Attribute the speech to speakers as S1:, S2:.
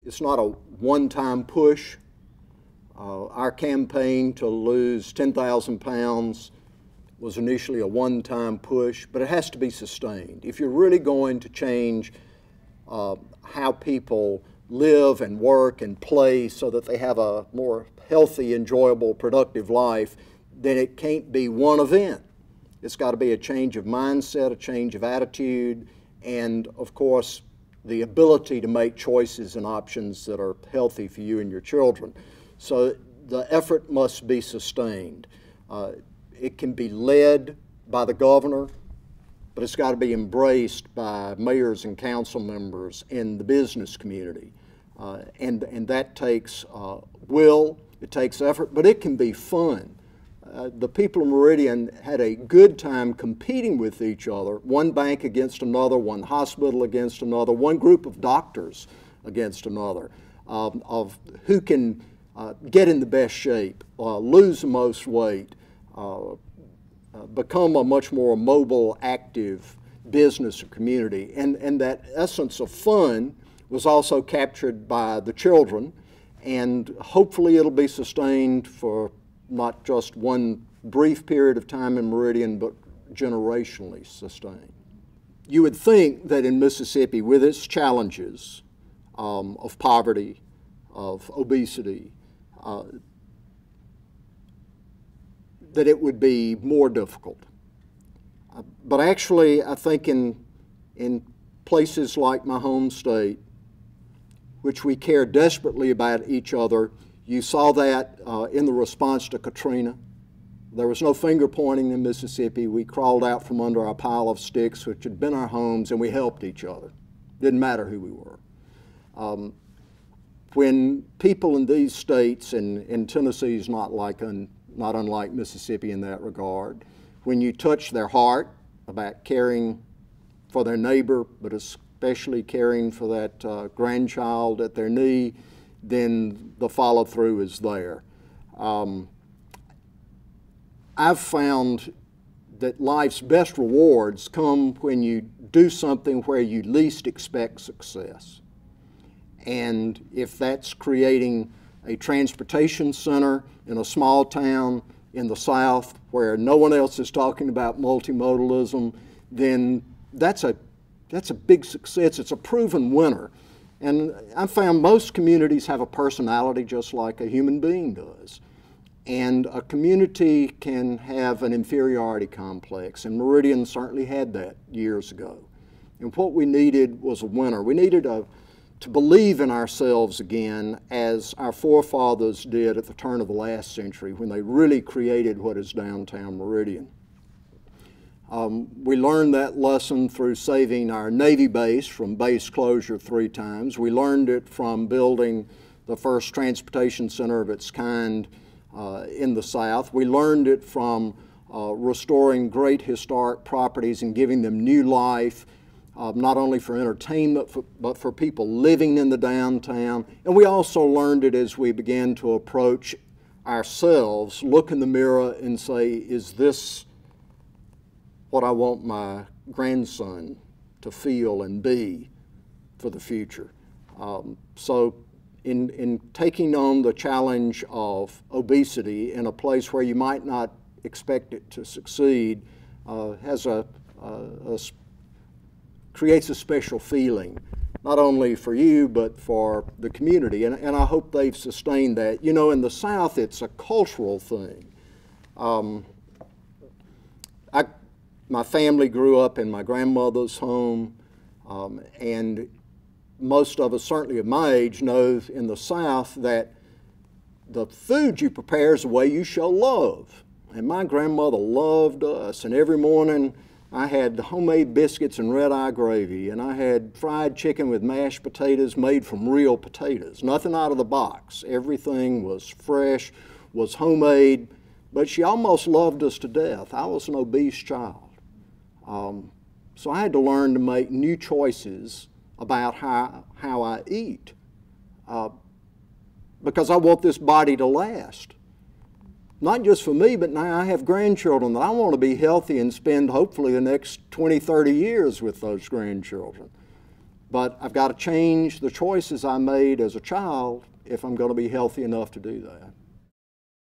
S1: it's not a one-time push. Our campaign to lose 10,000 pounds was initially a one-time push, but it has to be sustained. If you're really going to change how people live and work and play so that they have a more healthy, enjoyable, productive life, then it can't be one event. It's got to be a change of mindset, a change of attitude, and of course, the ability to make choices and options that are healthy for you and your children. So the effort must be sustained. It can be led by the governor, but it's got to be embraced by mayors and council members in the business community. And that takes will, it takes effort, but it can be fun. The people of Meridian had a good time competing with each other, one bank against another, one hospital against another, one group of doctors against another, of who can get in the best shape, lose the most weight, become a much more mobile, active business or community. And that essence of fun was also captured by the children, and hopefully it'll be sustained for not just one brief period of time in Meridian, but generationally sustained. You would think that in Mississippi, with its challenges of poverty, of obesity, that it would be more difficult. But actually, I think in places like my home state, which we care desperately about each other, you saw that in the response to Katrina. There was no finger pointing in Mississippi. We crawled out from under our pile of sticks, which had been our homes, and we helped each other. Didn't matter who we were. When people in these states, and Tennessee is not unlike Mississippi in that regard, when you touch their heart about caring for their neighbor, but especially caring for that grandchild at their knee, then the follow-through is there. I've found that life's best rewards come when you do something where you least expect success. And if that's creating a transportation center in a small town in the South where no one else is talking about multimodalism, then that's a big success. It's a proven winner. And I found most communities have a personality just like a human being does. And a community can have an inferiority complex, and Meridian certainly had that years ago. And what we needed was a winner. We needed to believe in ourselves again, as our forefathers did at the turn of the last century when they really created what is downtown Meridian. We learned that lesson through saving our Navy base from base closure 3 times. We learned it from building the first transportation center of its kind in the South. We learned it from restoring great historic properties and giving them new life, not only for entertainment, but for people living in the downtown. And we also learned it as we began to approach ourselves, look in the mirror and say, is this what I want my grandson to feel and be for the future? So in taking on the challenge of obesity in a place where you might not expect it to succeed creates a special feeling, not only for you, but for the community. And I hope they've sustained that. You know, in the South, it's a cultural thing. My family grew up in my grandmother's home, and most of us, certainly of my age, know in the South that the food you prepare is the way you show love. And my grandmother loved us, and every morning I had homemade biscuits and red-eye gravy, and I had fried chicken with mashed potatoes made from real potatoes, nothing out of the box. Everything was fresh, was homemade, but she almost loved us to death. I was an obese child. So I had to learn to make new choices about how I eat, because I want this body to last. Not just for me, but now I have grandchildren that I want to be healthy and spend hopefully the next 20, 30 years with those grandchildren. But I've got to change the choices I made as a child if I'm going to be healthy enough to do that.